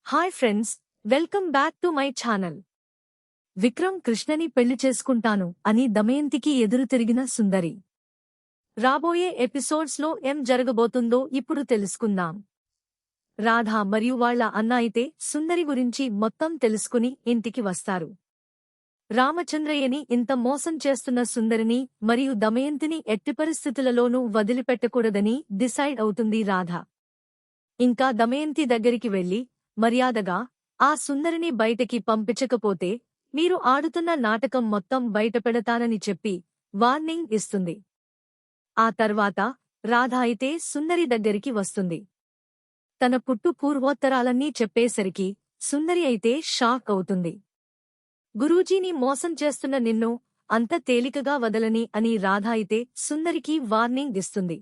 Hi friends, welcome back to my channel. Vikram కృష్ణని పెళ్లి చేసుకుంటాను అని దమయంతికి ఎదురు తిరిగిన సుందరి. రాబోయే ఎపిసోడ్స్లో ఏం జరగబోతుందో ఇప్పుడు తెలుసుకుందాం. రాధ మరియు వాళ్ల అన్న అయితే సుందరి గురించి మొత్తం తెలుసుకుని ఇంటికి వస్తారు. రామచంద్రయ్యని ఇంత మోసం చేస్తున్న సుందరిని మరియు దమయంతిని ఎట్టి పరిస్థితులలోనూ వదిలిపెట్టకూడదని డిసైడ్ అవుతుంది రాధ. ఇంకా దమయంతి దగ్గరికి వెళ్లి మర్యాదగా ఆ సుందరిని బయటకి పంపించకపోతే మీరు ఆడుతున్న నాటకం మొత్తం బయటపెడతానని చెప్పి వార్నింగ్ ఇస్తుంది. ఆ తర్వాత రాధ అయితే సుందరి దగ్గరికి వస్తుంది. తన పుట్టు పూర్వోత్తరాలన్నీ చెప్పేసరికి సుందరి అయితే షాక్ అవుతుంది. గురూజీని మోసం చేస్తున్న నిన్ను అంత తేలికగా వదలని అని రాధ అయితే సుందరికి వార్నింగ్ ఇస్తుంది.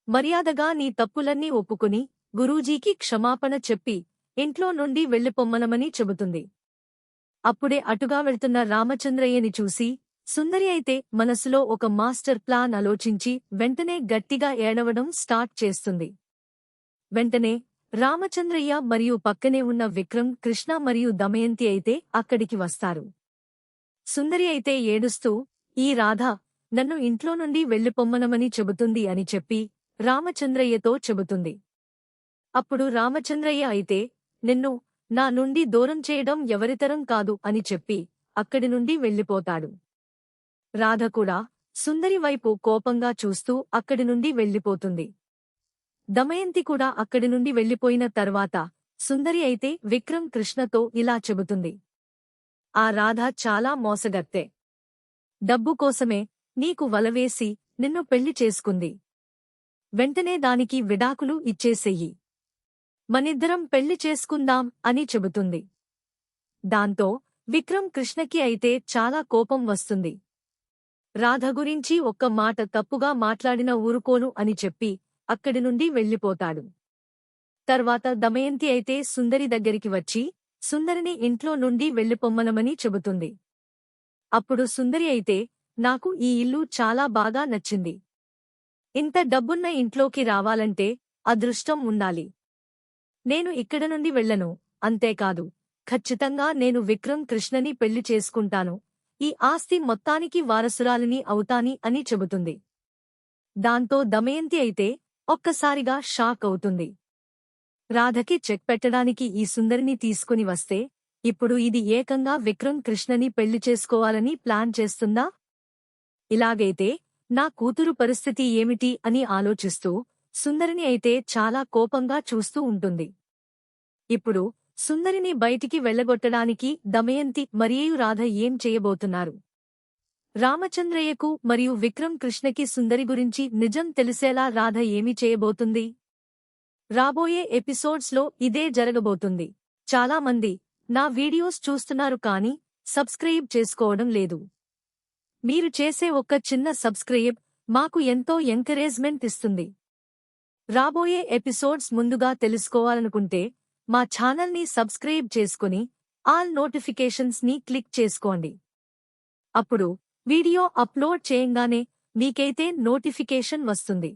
మర్యాదగా నీ తప్పులన్నీ ఒప్పుకుని గురూజీకి క్షమాపణ చెప్పి ఇంట్లో నుండి వెళ్ళిపొమ్మనమని చెబుతుంది. అప్పుడే అటుగా వెళ్తున్న రామచంద్రయ్యని చూసి సుందరి అయితే మనసులో ఒక మాస్టర్ ప్లాన్ ఆలోచించి వెంటనే గట్టిగా ఏడవడం స్టార్ట్ చేస్తుంది. వెంటనే రామచంద్రయ్య మరియు పక్కనే ఉన్న విక్రమ్, కృష్ణ మరియు దమయంతి అయితే అక్కడికి వస్తారు. సుందరి అయితే ఏడుస్తూ, ఈ రాధ నన్ను ఇంట్లో నుండి వెళ్ళిపొమ్మనమని చెబుతుంది అని చెప్పి రామచంద్రయ్యతో చెబుతుంది. అప్పుడు రామచంద్రయ్య అయితే నిన్ను నా నుండి దూరం చేయడం ఎవరితరం కాదు అని చెప్పి అక్కడి నుండి వెళ్ళిపోతాడు. రాధ కూడా సుందరి వైపు కోపంగా చూస్తూ అక్కడి నుండి వెళ్ళిపోతుంది. దమయంతి కూడా అక్కడి నుండి వెళ్ళిపోయిన తర్వాత సుందరి అయితే విక్రమ్, కృష్ణతో ఇలా చెబుతుంది. ఆ రాధ చాలా మోసగత్తె. డబ్బు కోసమే నీకు వలవేసి నిన్ను పెళ్లి చేసుకుంది. వెంటనే దానికి విడాకులు ఇచ్చేసెయ్యి. మనిద్దరం పెళ్లి చేసుకుందాం అని చెబుతుంది. దాంతో విక్రమ్, కృష్ణకి అయితే చాలా కోపం వస్తుంది. రాధ గురించి ఒక్క మాట తప్పుగా మాట్లాడిన ఊరుకోను అని చెప్పి అక్కడి నుండి వెళ్ళిపోతాడు. తర్వాత దమయంతి అయితే సుందరి దగ్గరికి వచ్చి సుందరిని ఇంట్లో నుండి వెళ్ళిపొమ్మనమని చెబుతుంది. అప్పుడు సుందరి అయితే నాకు ఈ ఇల్లు చాలా బాగా నచ్చింది. ఇంత డబ్బున్న ఇంట్లోకి రావాలంటే అదృష్టం ఉండాలి. నేను ఇక్కడ నుండి వెళ్ళను. అంతేకాదు, ఖచ్చితంగా నేను విక్రమ్, కృష్ణని పెళ్లి చేసుకుంటాను. ఈ ఆస్తి మొత్తానికి వారసురాలిని అవుతాని అని చెబుతుంది. దాంతో దమయంతి అయితే ఒక్కసారిగా షాక్ అవుతుంది. రాధకి చెక్ పెట్టడానికి ఈ సుందరిని తీసుకుని వస్తే ఇప్పుడు ఇది ఏకంగా విక్రమ్, కృష్ణని పెళ్లి చేసుకోవాలని ప్లాన్ చేస్తుందా? ఇలాగైతే నా కూతురు పరిస్థితి ఏమిటి అని ఆలోచిస్తూ సుందరిని అయితే చాలా కోపంగా చూస్తూ ఉంటుంది. ఇప్పుడు సుందరిని బయటికి వెళ్లగొట్టడానికి దమయంతి మరియు రాధ ఏం చేయబోతున్నారు? రామచంద్రయ్యకు మరియు విక్రమ్, కృష్ణకి సుందరి గురించి నిజం తెలిసేలా రాధ ఏమి చేయబోతుంది? రాబోయే ఎపిసోడ్స్లో ఇదే జరగబోతుంది. చాలా మంది నా వీడియోస్ చూస్తున్నారు కానీ సబ్స్క్రైబ్ చేసుకోవడం లేదు. మీరు చేసే ఒక్క చిన్న సబ్స్క్రైబ్ మాకు ఎంతో ఎంకరేజ్మెంట్ ఇస్తుంది. రాబోయే ఎపిసోడ్స్ ముందుగా తెలుసుకోవాలనుకుంటే మా ఛానల్ని సబ్స్క్రైబ్ చేసుకుని ఆల్ నోటిఫికేషన్స్ ని క్లిక్ చేసుకోండి. అప్పుడు వీడియో అప్లోడ్ చేయంగానే మీకైతే నోటిఫికేషన్ వస్తుంది.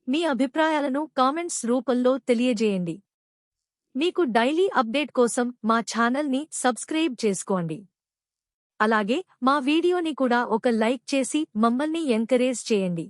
మీ అభిప్రాయాలను కామెంట్స్ రూపంలో తెలియజేయండి. మీకు డైలీ అప్డేట్ కోసం మా ఛానల్ని సబ్స్క్రైబ్ చేసుకోండి. అలాగే మా వీడియోని కూడా ఒక లైక్ చేసి మమ్మల్ని ఎంకరేజ్ చేయండి.